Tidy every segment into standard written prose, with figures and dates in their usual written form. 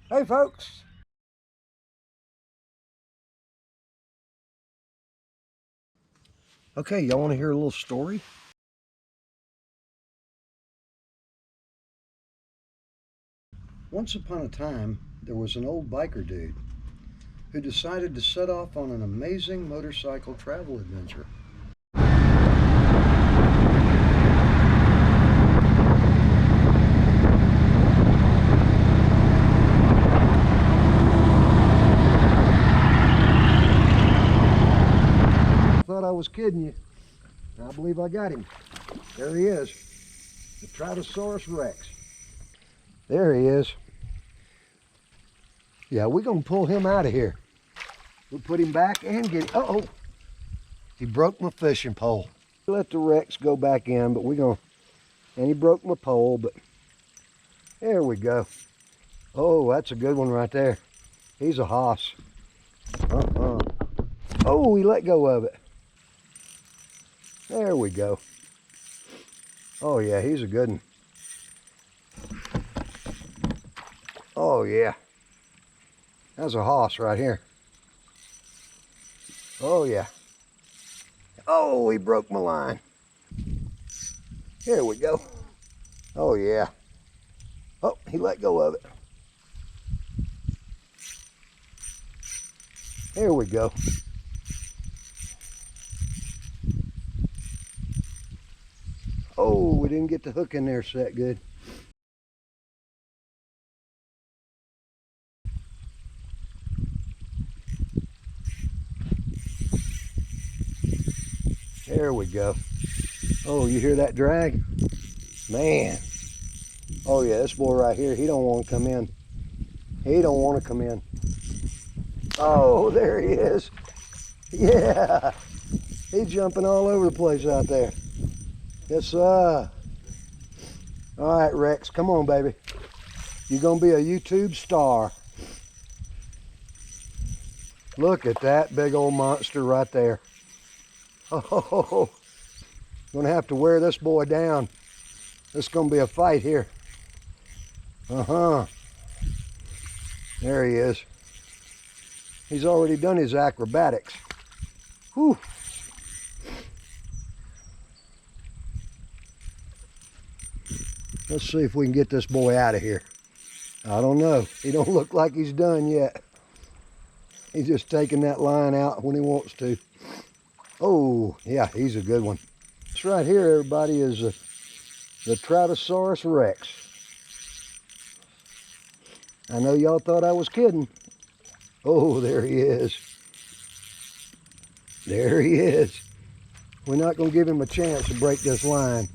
Hey folks. Okay, y'all want to hear a little story? Once upon a time, there was an old biker dude who decided to set off on an amazing motorcycle travel adventure. Thought I was kidding you. I believe I got him. There he is, the Troutasaurus Rex. There he is. Yeah, we're gonna pull him out of here. We'll put him back and get him. Uh-oh, he broke my fishing pole. Let the Rex go back in, but we're gonna, and he broke my pole, but there we go. Oh, that's a good one right there. He's a hoss. Oh, he let go of it. There we go. Oh yeah, he's a good one. Oh yeah. That's a hoss right here. Oh yeah. Oh, he broke my line. Here we go. Oh yeah. Oh, he let go of it. There we go. Oh, we didn't get the hook in there set good. There we go. Oh, you hear that drag? Man. Oh yeah, this boy right here, he don't want to come in. He don't want to come in. Oh, there he is. Yeah. He's jumping all over the place out there. Yes, sir. All right, Rex, come on, baby. You're going to be a YouTube star. Look at that big old monster right there. Oh, going to have to wear this boy down. It's going to be a fight here. There he is. He's already done his acrobatics. Whew. Let's see if we can get this boy out of here. I don't know. He don't look like he's done yet. He's just taking that line out when he wants to. Oh, yeah, he's a good one. This right here, everybody, is the Troutasaurus Rex. I know y'all thought I was kidding. Oh, there he is. There he is. We're not going to give him a chance to break this line.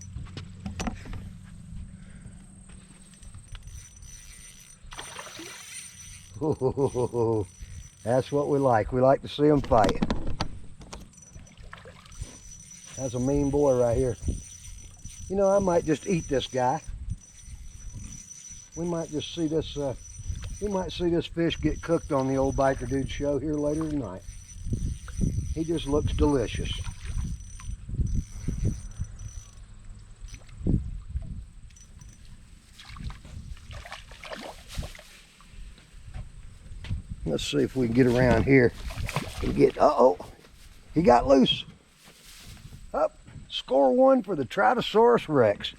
Oh, that's what we like. We like to see them fight. That's a mean boy right here. You know, I might just eat this guy. We might just see this, we might see this fish get cooked on the old biker dude show here later tonight. He just looks delicious. Let's see if we can get around here and get, uh-oh, he got loose. Up, score one for the Troutasaurus Rex.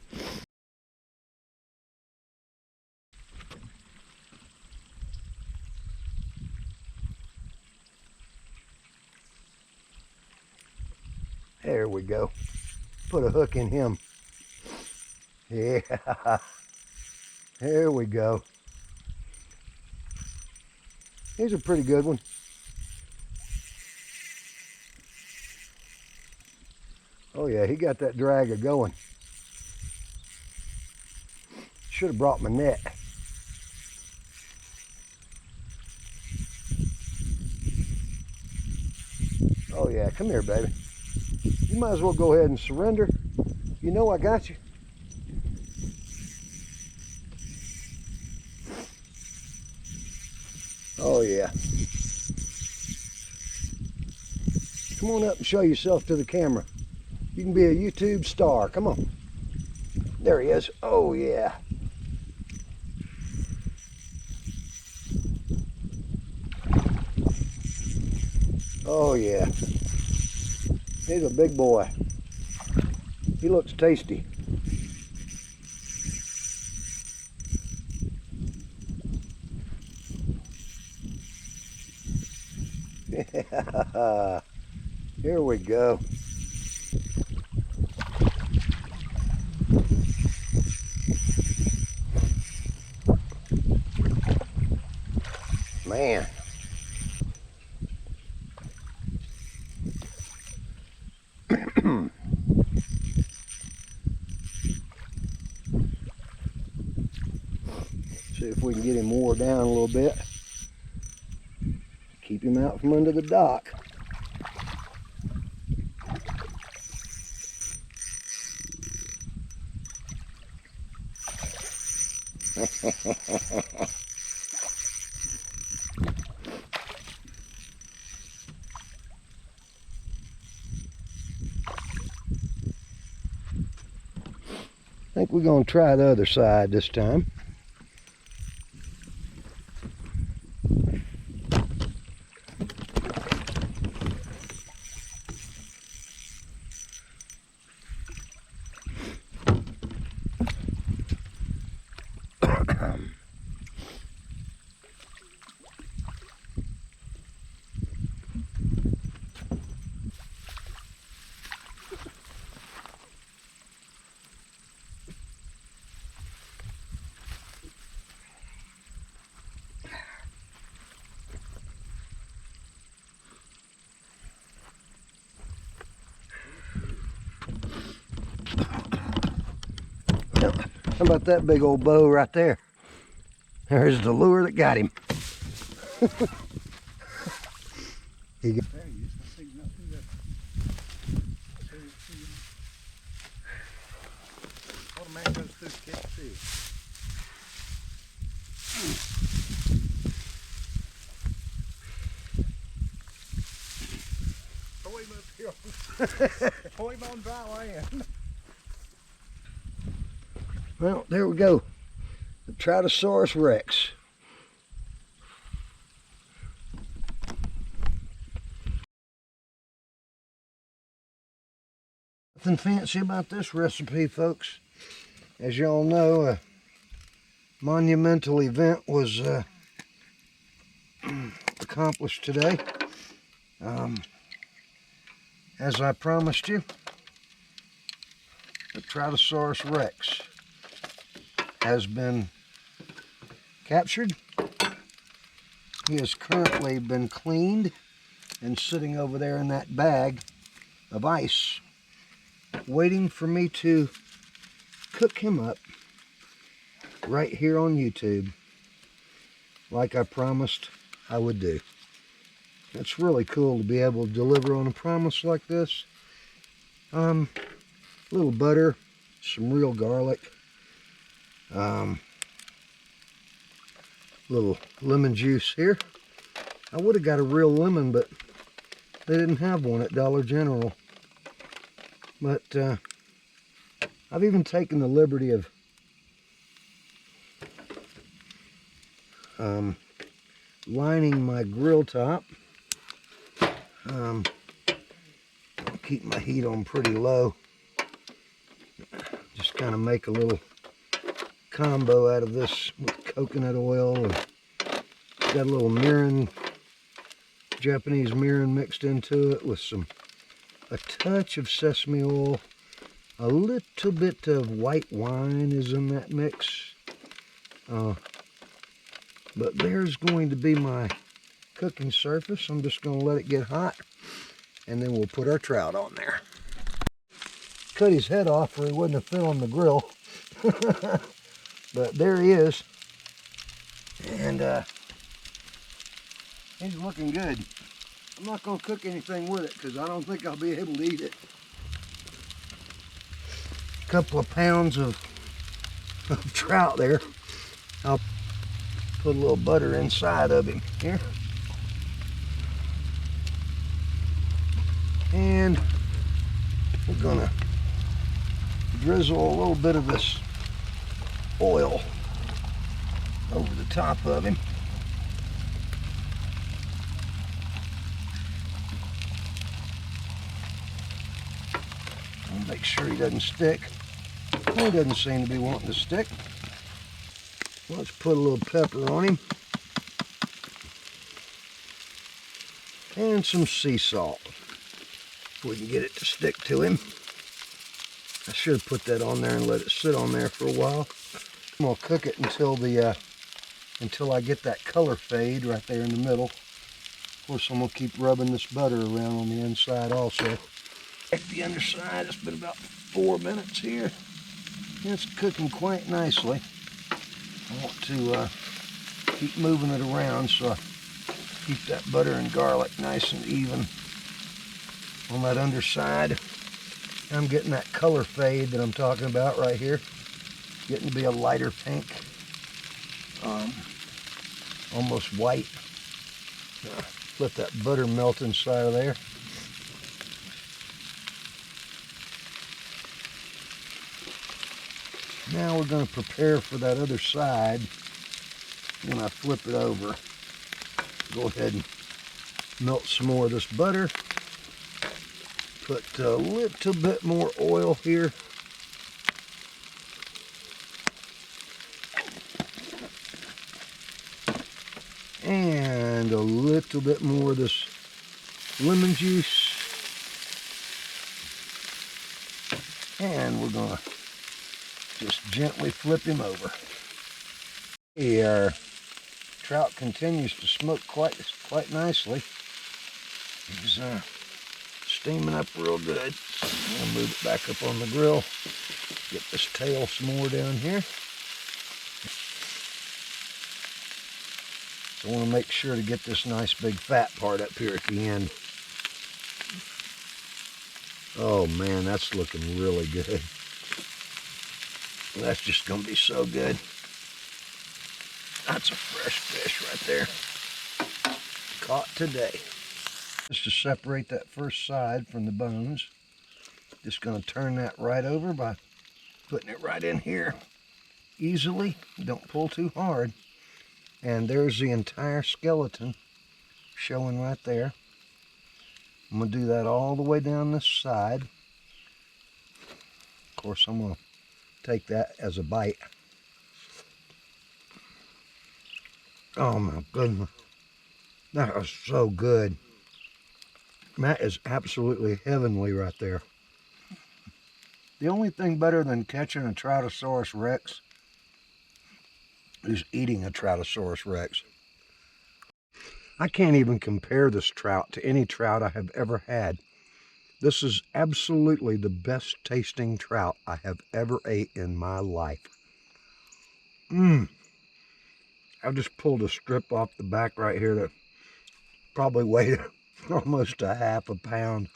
There we go. Put a hook in him. Yeah. There we go. He's a pretty good one. Oh yeah, he got that dragger going. Should have brought my net. Oh yeah, come here, baby. You might as well go ahead and surrender. You know I got you. Oh yeah. Come on up and show yourself to the camera. You can be a YouTube star. Come on. There he is. Oh yeah. Oh yeah, he's a big boy. He looks tasty. Here we go. Man. See if we can get him wore down a little bit. Keep him out from under the dock. I think we're going to try the other side this time. How about that big old bow right there? There's the lure that got him. He got Throw him on dry land. Well, there we go. The Troutasaurus Rex. Nothing fancy about this recipe, folks. As y'all know, a monumental event was accomplished today. As I promised you, the Troutasaurus Rex has been captured. He has currently been cleaned and sitting over there in that bag of ice, waiting for me to cook him up right here on YouTube, like I promised I would do. It's really cool to be able to deliver on a promise like this. A little butter, some real garlic, little lemon juice here. I would have got a real lemon, but they didn't have one at Dollar General. But I've even taken the liberty of lining my grill top. Keep my heat on pretty low. Just kind of make a little combo out of this with coconut oil. And got a little mirin, Japanese mirin mixed into it with a touch of sesame oil. A little bit of white wine is in that mix. But there's going to be my cooking surface. I'm just going to let it get hot, and then we'll put our trout on there. Cut his head off or he wouldn't have fit on the grill. But there he is. And he's looking good. I'm not going to cook anything with it because I don't think I'll be able to eat it. A couple of pounds of trout there. I'll put a little butter inside of him here. And we're gonna drizzle a little bit of this oil over the top of him. Make sure he doesn't stick. Well, he doesn't seem to be wanting to stick. Let's put a little pepper on him. And some sea salt. If we can get it to stick to him. I should have put that on there and let it sit on there for a while. I'm gonna cook it until I get that color fade right there in the middle. Of course, I'm gonna keep rubbing this butter around on the inside also. Check the underside. It's been about 4 minutes here. It's cooking quite nicely. I want to keep moving it around so I keep that butter and garlic nice and even on that underside. I'm getting that color fade that I'm talking about right here. Getting to be a lighter pink. Almost white. Let that butter melt inside of there. Now we're going to prepare for that other side. When I flip it over, go ahead and melt some more of this butter. Put a little bit more oil here. And a little bit more of this lemon juice. And we're going to just gently flip him over. Our trout continues to smoke quite nicely. He's steaming up real good. I'll move it back up on the grill. Get this tail some more down here. So I want to make sure to get this nice big fat part up here at the end. Oh man, that's looking really good. That's just going to be so good. That's a fresh fish right there. Caught today. Just to separate that first side from the bones. Just going to turn that right over by putting it right in here. Easily. Don't pull too hard. And there's the entire skeleton showing right there. I'm going to do that all the way down this side. Of course, I'm going to take that as a bite. Oh my goodness. That is so good. That is absolutely heavenly right there. The only thing better than catching a Troutasaurus Rex is eating a Troutasaurus Rex. I can't even compare this trout to any trout I have ever had. This is absolutely the best tasting trout I have ever ate in my life. I've just pulled a strip off the back right here that probably weighed almost a half a pound.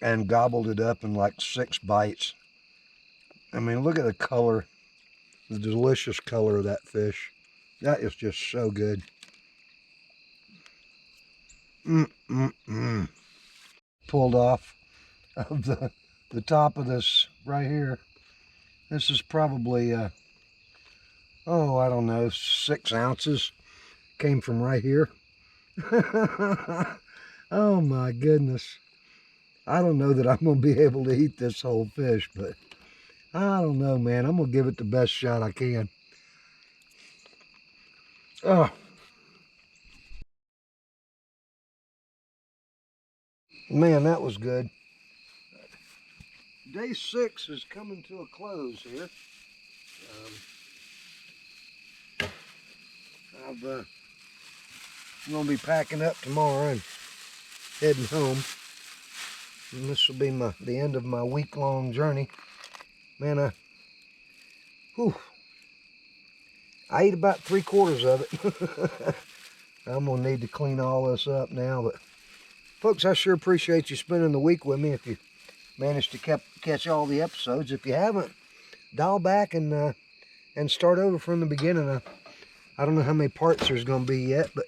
And gobbled it up in like 6 bites. I mean, look at the color, the delicious color of that fish. That is just so good. Pulled off of the top of this right here. This is probably, oh, I don't know, 6 ounces. Came from right here. Oh my goodness. I don't know that I'm going to be able to eat this whole fish, but I don't know, man. I'm going to give it the best shot I can. Oh. Man, that was good. Day 6 is coming to a close here. I'm going to be packing up tomorrow and heading home. And this will be the end of my week-long journey. Man, I ate about 3/4 of it. I'm going to need to clean all this up now. But folks, I sure appreciate you spending the week with me if you managed to catch all the episodes. If you haven't, dial back and start over from the beginning. I don't know how many parts there's going to be yet, but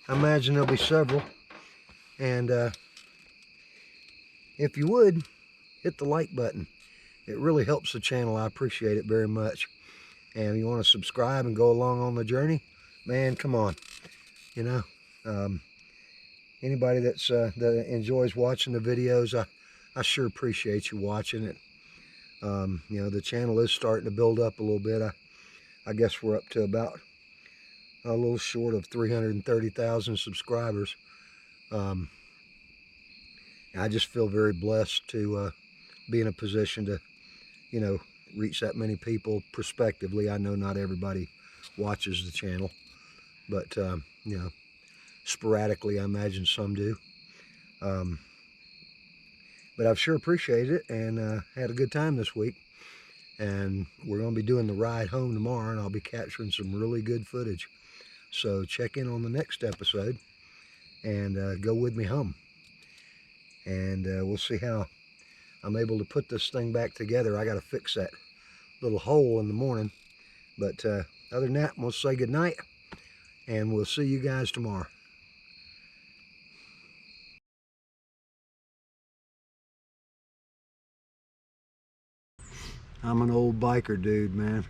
I imagine there'll be several. And if you would, hit the like button. It really helps the channel. I appreciate it very much. And if you want to subscribe and go along on the journey, man, come on. You know, anybody that enjoys watching the videos, I sure appreciate you watching it. You know, the channel is starting to build up a little bit. I guess we're up to about a little short of 330,000 subscribers. Um, I just feel very blessed to be in a position to, you know, reach that many people prospectively. I know not everybody watches the channel, but, you know, sporadically I imagine some do. But I've sure appreciated it and had a good time this week. And we're going to be doing the ride home tomorrow, and I'll be capturing some really good footage. So check in on the next episode and go with me home. And we'll see how I'm able to put this thing back together. I got to fix that little hole in the morning. But other than that, we'll say goodnight, and we'll see you guys tomorrow. I'm an old biker dude, man.